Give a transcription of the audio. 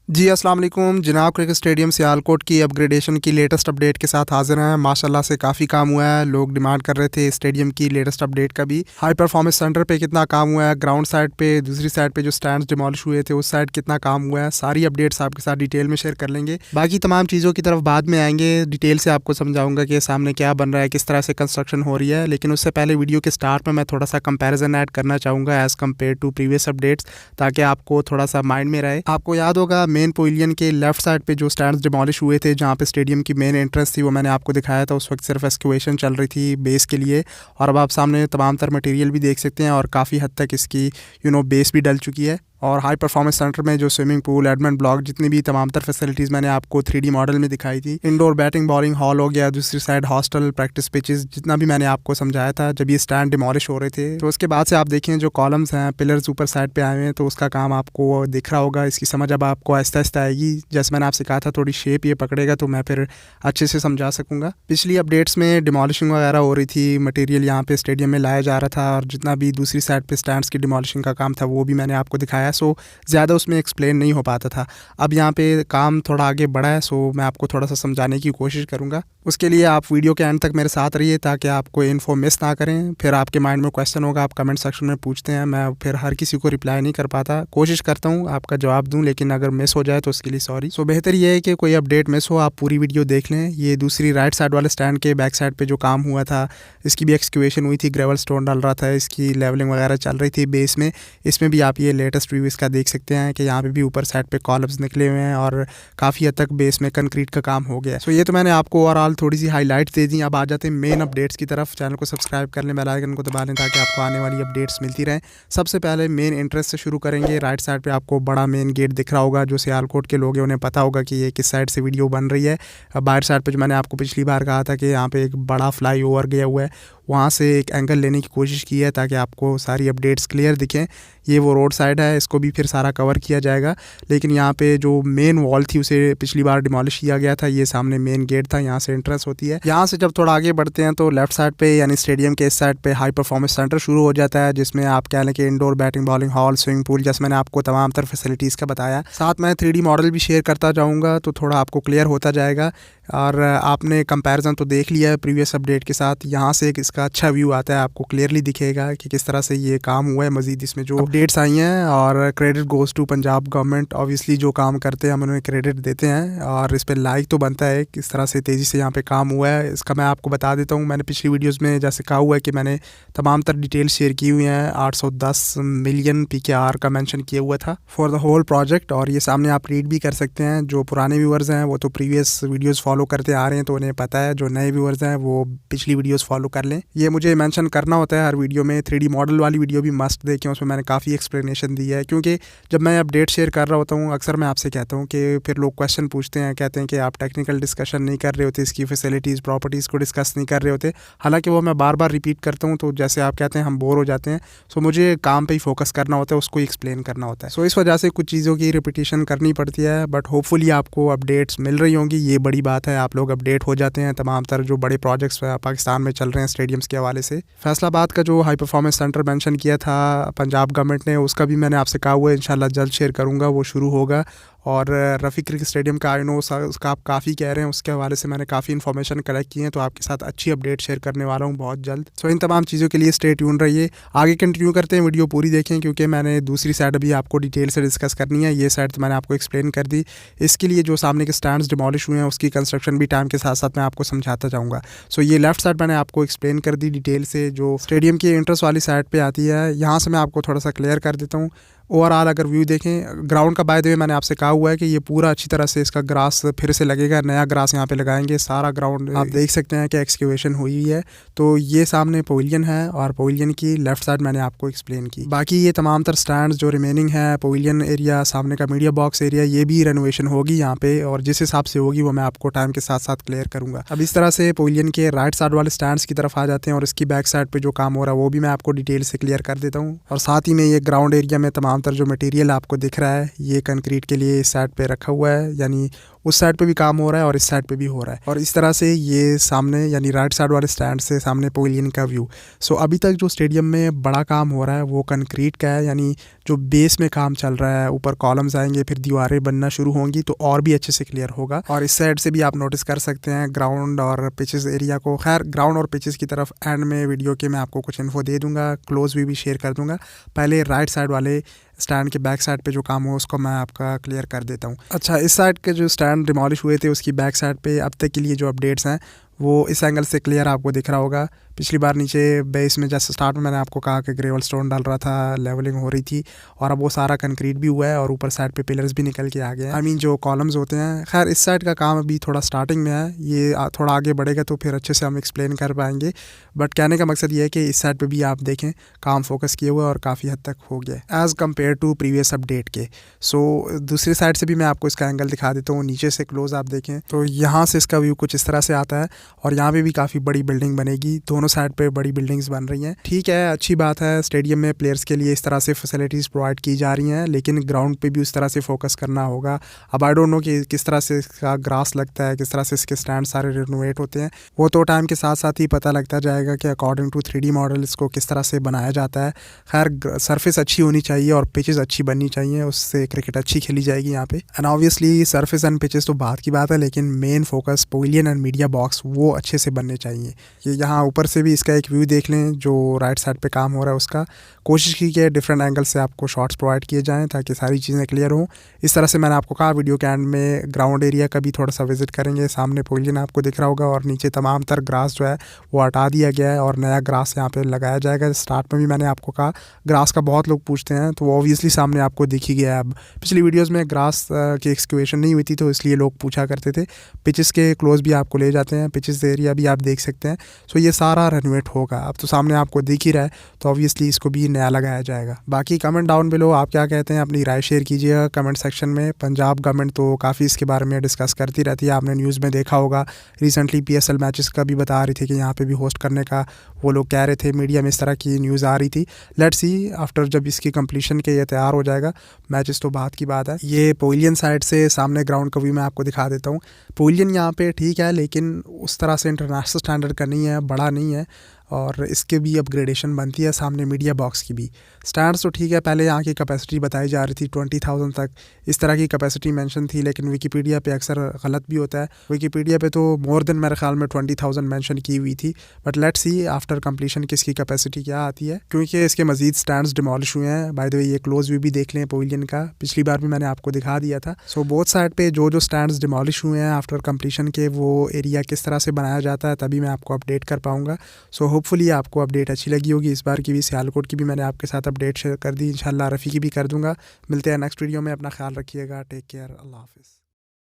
जी अस्सलाम वालेकुम। जनाब क्रिकेट स्टेडियम सियालकोट की अपग्रेडेशन की लेटेस्ट अपडेट के साथ हाजिर हैं। माशाल्लाह से काफ़ी काम हुआ है। लोग डिमांड कर रहे थे स्टेडियम की लेटेस्ट अपडेट का भी। हाई परफॉर्मेंस सेंटर पे कितना काम हुआ है, ग्राउंड साइड पे, दूसरी साइड पे जो स्टैंड्स डिमोलिश हुए थे उस साइड कितना काम हुआ है, सारी अपडेट्स आपके साथ डिटेल में शेयर कर लेंगे। बाकी तमाम चीज़ों की तरफ बाद में आएंगे, डिटेल से आपको समझाऊंगा कि सामने क्या बन रहा है, किस तरह से कंस्ट्रक्शन हो रही है। लेकिन उससे पहले वीडियो के स्टार्ट में मैं थोड़ा सा कंपेरिजन ऐड करना चाहूँगा as compare to previous updates, ताकि आपको थोड़ा सा माइंड में रहे। आपको याद होगा मेन पवेलियन के लेफ्ट साइड पे जो स्टैंड्स डिमोलिश हुए थे, जहाँ पे स्टेडियम की मेन एंट्रेंस थी, वो मैंने आपको दिखाया था। उस वक्त सिर्फ एक्सक्वेशन चल रही थी बेस के लिए, और अब आप सामने तमाम तर मटेरियल भी देख सकते हैं और काफ़ी हद तक इसकी बेस भी डल चुकी है। और हाई परफॉर्मेंस सेंटर में जो स्विमिंग पूल, एडमिन ब्लॉक, जितनी भी तमाम तर फैसिलिटीज़ मैंने आपको 3D मॉडल में दिखाई थी, इंडोर बैटिंग बॉलिंग हॉल हो गया, दूसरी साइड हॉस्टल, प्रैक्टिस पिचेस, जितना भी मैंने आपको समझाया था जब ये स्टैंड डिमोलिश हो रहे थे। तो उसके बाद से आप देखें जो कॉलम्स हैं, पिलर्स ऊपर साइड पे आए हुए हैं, तो उसका काम आपको दिख रहा होगा। इसकी समझ अब आपको आहिस्ता आहिस्ता आएगी। जैसे मैंने आपसे कहा था थोड़ी शेप ये पकड़ेगा तो मैं फिर अच्छे से समझा सकूँगा। पिछली अपडेट्स में डिमोलिशिंग वगैरह हो रही थी, मटेरियल यहाँ पे स्टेडियम में लाया जा रहा था, और जितना भी दूसरी साइड पे स्टैंड्स की डिमोलिशिंग का काम था वो भी मैंने आपको दिखाया। सो ज़्यादा उसमें एक्सप्लेन नहीं हो पाता था। अब यहाँ पे काम थोड़ा आगे बढ़ा है, सो मैं आपको थोड़ा सा समझाने की कोशिश करूँगा। उसके लिए आप वीडियो के एंड तक मेरे साथ रहिए ताकि आपको इन्फो मिस ना करें। फिर आपके माइंड में क्वेश्चन होगा, आप कमेंट सेक्शन में पूछते हैं, मैं फिर हर किसी को रिप्लाई नहीं कर पाता। कोशिश करता हूँ आपका जवाब दूँ, लेकिन अगर मिस हो जाए तो उसके लिए सॉरी। सो बेहतर ये है कि कोई अपडेट मिस हो, आप पूरी वीडियो देख लें। ये दूसरी राइट साइड वाले स्टैंड के बैक साइड पर जो काम हुआ था, इसकी भी एक्सक्यूएशन हुई थी, ग्रेवल स्टोन डाल रहा था, इसकी लेवलिंग वगैरह चल रही थी बेस में। इसमें भी आप ये लेटेस्ट व्यू इसका देख सकते हैं कि यहाँ पे भी ऊपर साइड पे कॉलम्स निकले हुए हैं और काफ़ी हद तक बेस में कंक्रीट का काम हो गया है। सो ये तो मैंने आपको ओवरऑल थोड़ी सी हाईलाइट दे दी। अब आ जाते हैं मेन अपडेट्स की तरफ। चैनल को सब्सक्राइब कर लें, बेल आइकन को दबा लें ताकि आपको आने वाली अपडेट्स मिलती रहें। सबसे पहले मेन एंट्रेंस से शुरू करेंगे। राइट साइड पे आपको बड़ा मेन गेट दिख रहा होगा। जो सियालकोट के लोग हैं उन्हें पता होगा कि ये किस साइड से वीडियो बन रही है। बाहर साइड पर जो मैंने आपको पिछली बार कहा था कि यहाँ पे एक बड़ा फ्लाई ओवर गया हुआ है, वहाँ से एक एंगल लेने की कोशिश की है ताकि आपको सारी अपडेट्स क्लियर दिखें। ये वो रोड साइड है, इसको भी फिर सारा कवर किया जाएगा। लेकिन यहाँ पे जो मेन वॉल थी उसे पिछली बार डिमोलिश किया गया था। ये सामने मेन गेट था, यहाँ से एंट्रेंस होती है। यहाँ से जब थोड़ा आगे बढ़ते हैं तो लेफ्ट साइड पे यानी स्टेडियम के इस साइड पे हाई परफॉर्मेंस सेंटर शुरू हो जाता है, जिसमें आप कह लें कि indoor batting bowling hall, swimming pool, जैसे मैंने आपको तमाम तर फैसिलिटीज़ का बताया। साथ में 3D मॉडल भी शेयर करता जाऊँगा तो थोड़ा आपको क्लियर होता जाएगा। और आपने कंपैरिजन तो देख लिया है प्रीवियस अपडेट के साथ। यहाँ से एक इसका अच्छा व्यू आता है, आपको क्लियरली दिखेगा कि किस तरह से ये काम हुआ है। मज़ीद इसमें जो अपडेट्स आई हैं, और credit goes to Punjab government. Obviously जो काम करते हैं हम उन्हें क्रेडिट देते हैं, और इस पर लाइक तो बनता है किस तरह से तेज़ी से यहाँ पे काम हुआ है। इसका मैं आपको बता देता हूँ। मैंने पिछली वीडियोज़ में जैसे कहा हुआ है कि मैंने तमाम तर डिटेल शेयर की हुई हैं। 810 मिलियन PKR का मेंशन किया हुआ था फॉर द होल प्रोजेक्ट, और ये सामने आप रीड भी कर सकते हैं। जो पुराने व्यूअर्स हैं वो तो प्रीवियस वीडियोज़ फॉलो करते आ रहे हैं तो उन्हें पता है, जो नए व्यूअर्स हैं वो पिछली वीडियोज़ फॉलो कर लें। ये मुझे मेंशन करना होता है हर वीडियो में। 3D मॉडल वाली वीडियो भी मस्ट देखें, उसमें मैंने काफ़ी एक्सप्लेनेशन दी है। क्योंकि जब मैं अपडेट शेयर कर रहा होता हूँ अक्सर मैं आपसे कहता हूँ कि फिर लोग क्वेश्चन पूछते हैं, कहते हैं कि आप टेक्निकल डिस्कशन नहीं कर रहे होते, इसकी फैसिलिटीज़ प्रॉपर्टीज़ को डिस्कस नहीं कर रहे होते। हालांकि वो मैं बार बार रिपीट करता हूँ, तो जैसे आप कहते हैं हम बोर हो जाते हैं। सो मुझे काम पे ही फोकस करना होता है, उसको एक्सप्लेन करना होता है। सो इस वजह से कुछ चीज़ों की रिपीटिशन करनी पड़ती है, बट होपफुली आपको अपडेट्स मिल रही होंगी। ये बड़ी बात है, आप लोग अपडेट हो जाते हैं तमाम तर जो बड़े प्रोजेक्ट्स पाकिस्तान में चल रहे हैं स्टेडियम्स के हवाले से। फैसलाबाद का जो हाई परफॉर्मेंस सेंटर मेंशन किया था पंजाब गवर्नमेंट ने, उसका भी मैंने आपसे कहा हुआ है इंशाल्लाह जल्द शेयर करूँगा, वो शुरू होगा। और रफ़ी क्रिकेट स्टेडियम का आई नो उसका आप काफ़ी कह रहे हैं, उसके हवाले से मैंने काफ़ी इन्फॉर्मेशन कलेक्ट की है, तो आपके साथ अच्छी अपडेट शेयर करने वाला हूँ बहुत जल्द। सो इन तमाम चीज़ों के लिए स्टे ट्यून रहिए। आगे कंटिन्यू करते हैं, वीडियो पूरी देखें क्योंकि मैंने दूसरी साइड अभी आपको डिटेल से डिस्कस करनी है। ये साइड तो मैंने आपको एक्सप्लेन कर दी। इसके लिए जो सामने के स्टैंड्स डिमोलिश हुए हैं उसकी कंस्ट्रक्शन भी टाइम के साथ साथ मैं आपको समझाता जाऊँगा। सो ये लेफ्ट साइड मैंने आपको एक्सप्लेन कर दी डिटेल से, जो स्टेडियम की एंट्रेंस वाली साइड पर आती है। यहाँ से मैं आपको थोड़ा सा क्लियर कर देता हूँ। ओवरऑल अगर व्यू देखें ग्राउंड का, बाय द वे मैंने आपसे कहा हुआ है कि ये पूरा अच्छी तरह से इसका ग्रास फिर से लगेगा, नया ग्रास यहाँ पे लगाएंगे। सारा ग्राउंड आप देख सकते हैं कि एक्सक्यूएशन हुई है। तो ये सामने पवेलियन है, और पवेलियन की लेफ्ट साइड मैंने आपको एक्सप्लेन की। बाकी ये तमाम तर स्टैंड्स जो रिमेनिंग है, पवेलियन एरिया, सामने का मीडिया बॉक्स एरिया, ये भी रेनोवेशन होगी यहाँ पे, और जिस हिसाब से होगी वो मैं आपको टाइम के साथ साथ क्लियर करूँगा। अब इस तरह से पवेलियन के राइट साइड वाले स्टैंड्स की तरफ आ जाते हैं, और इसकी बैक साइड पर जो काम हो रहा है वो भी मैं आपको डिटेल से क्लियर कर देता हूँ। और साथ ही में ये ग्राउंड एरिया में तमाम तर जो मटीरियल आपको दिख रहा है, ये कंक्रीट के लिए इस साइड पे रखा हुआ है, यानी उस साइड पे भी काम हो रहा है और इस साइड पे भी हो रहा है। और इस तरह से ये सामने यानी राइट साइड वाले स्टैंड से सामने पवेलियन का व्यू। सो अभी तक जो स्टेडियम में बड़ा काम हो रहा है वो कंक्रीट का है, यानी जो बेस में काम चल रहा है, ऊपर कॉलम्स आएंगे, फिर दीवारें बनना शुरू होंगी तो और भी अच्छे से क्लियर होगा। और इस साइड से भी आप नोटिस कर सकते हैं ग्राउंड और पिचेस एरिया को। खैर ग्राउंड और पिचेस की तरफ एंड में वीडियो के मैं आपको कुछ इन्फो दे दूंगा, क्लोज भी शेयर कर दूंगा। पहले राइट साइड वाले स्टैंड के बैक साइड पे जो काम हो उसको मैं आपका क्लियर कर देता हूँ। अच्छा, इस साइड के जो स्टैंड डिमोलिश हुए थे उसकी बैक साइड पे अब तक के लिए जो अपडेट्स हैं वो इस एंगल से क्लियर आपको दिख रहा होगा। पिछली बार नीचे बेस में जैसे स्टार्ट में मैंने आपको कहा कि ग्रेवल स्टोन डाल रहा था, लेवलिंग हो रही थी, और अब वो सारा कंक्रीट भी हुआ है और ऊपर साइड पे पिलर्स भी निकल के आ गए हैं। आई मीन जो कॉलम्स होते हैं। खैर इस साइड का काम अभी थोड़ा स्टार्टिंग में है, ये थोड़ा आगे बढ़ेगा तो फिर अच्छे से हम एक्सप्लेन कर पाएंगे। बट कहने का मकसद ये है कि इस साइड पर भी आप देखें काम फोकस किए हुए और काफ़ी हद तक हो गया as compare to previous update के। सो दूसरी साइड से भी मैं आपको इसका एंगल दिखा देता हूँ। नीचे से क्लोज आप देखें तो यहाँ से इसका व्यू कुछ इस तरह से आता है और यहाँ पे भी काफ़ी बड़ी बिल्डिंग बनेगी। दोनों साइड पे बड़ी बिल्डिंग्स बन रही हैं। ठीक है, अच्छी बात है, स्टेडियम में प्लेयर्स के लिए इस तरह से फैसिलिटीज़ प्रोवाइड की जा रही हैं, लेकिन ग्राउंड पे भी उस तरह से फोकस करना होगा। अब आई डोंट नो कि किस तरह से इसका ग्रास लगता है, किस तरह से इसके स्टैंड सारे रिनोवेट होते हैं, वो तो टाइम के साथ साथ ही पता लगता जाएगा कि अकॉर्डिंग टू 3D मॉडल इसको किस तरह से बनाया जाता है। खैर सरफेस अच्छी होनी चाहिए और पिचेस अच्छी बननी चाहिए, उससे क्रिकेट अच्छी खेली जाएगी यहाँ पे। And obviously surface and pitches तो बात की बात है, लेकिन main focus pavilion and media box वो अच्छे से बनने चाहिए। ये यहाँ ऊपर से भी इसका एक व्यू देख लें जो राइट साइड पे काम हो रहा है उसका। कोशिश की कि डिफरेंट एंगल से आपको शॉट्स प्रोवाइड किए जाएं ताकि सारी चीज़ें क्लियर हों। इस तरह से मैंने आपको कहा वीडियो के एंड में ग्राउंड एरिया का भी थोड़ा सा विजिट करेंगे। सामने पवेलियन आपको दिख रहा होगा और नीचे तमाम तर ग्रास जो है वो हटा दिया गया है और नया ग्रास यहाँ पे लगाया जाएगा। स्टार्ट में भी मैंने आपको कहा ग्रास का बहुत लोग पूछते हैं, तो वो ऑब्वियसली सामने आपको दिख ही गया है। अब पिछली वीडियोज़ में ग्रास की एक्सक्यूएशन नहीं हुई थी तो इसलिए लोग पूछा करते थे। पिचेस के क्लोज भी आपको ले जाते हैं, पिचेस एरिया भी आप देख सकते हैं। सो ये सारा रेनोवेट होगा। अब तो सामने आपको दिख ही रहा है, तो ऑब्वियसली इसको भी नया लगाया जाएगा। बाकी कमेंट डाउन बिलो आप क्या कहते हैं, अपनी राय शेयर कीजिएगा कमेंट सेक्शन में। पंजाब गवर्नमेंट तो काफ़ी इसके बारे में डिस्कस करती रहती है, आपने न्यूज़ में देखा होगा। रिसेंटली PSL मैचेस का भी बता रही थी कि यहाँ पे भी होस्ट करने का वो लोग कह रहे थे, मीडिया में इस तरह की न्यूज़ आ रही थी। लेट्स सी आफ्टर जब इसकी कंप्लीशन के ये तैयार हो जाएगा मैचेस तो बात की बात है। ये पवेलियन साइड से सामने ग्राउंड का भी मैं आपको दिखा देता हूँ। पवेलियन यहाँ पे ठीक है, लेकिन उस तरह से इंटरनेशनल स्टैंडर्ड का नहीं है, बड़ा नहीं है, और इसके भी अपग्रेडेशन बनती है। सामने मीडिया बॉक्स की भी स्टैंड्स तो ठीक है। पहले यहाँ की कैपेसिटी बताई जा रही थी 20,000 तक, इस तरह की कैपेसिटी मेंशन थी, लेकिन विकीपीडिया पे अक्सर गलत भी होता है। विकीपीडिया पे तो मोर देन मेरे ख्याल में 20,000 मेंशन की हुई थी। But let's see after completion किसकी कैपेसिटी क्या आती है, क्योंकि इसके मजीद स्टैंड्स डिमोलिश हुए हैं। बाय द वे ये क्लोज व्यू भी देख लें पवेलियन का, पिछली बार भी मैंने आपको दिखा दिया था। सो बोथ साइड पे जो जो स्टैंड्स डिमोलिश हुए हैं आफ्टर कंप्लीशन के, वो एरिया किस तरह से बनाया जाता है तभी मैं आपको अपडेट कर पाऊँगा। सो होपफुली आपको अपडेट अच्छी लगी होगी। इस बार की भी सियालकोट की भी मैंने आपके साथ अपडेट शेयर कर दी, इंशाल्लाह रफ़ी की भी कर दूंगा। मिलते हैं नेक्स्ट वीडियो में, अपना ख्याल रखिएगा, टेक केयर, अल्लाह हाफिज़।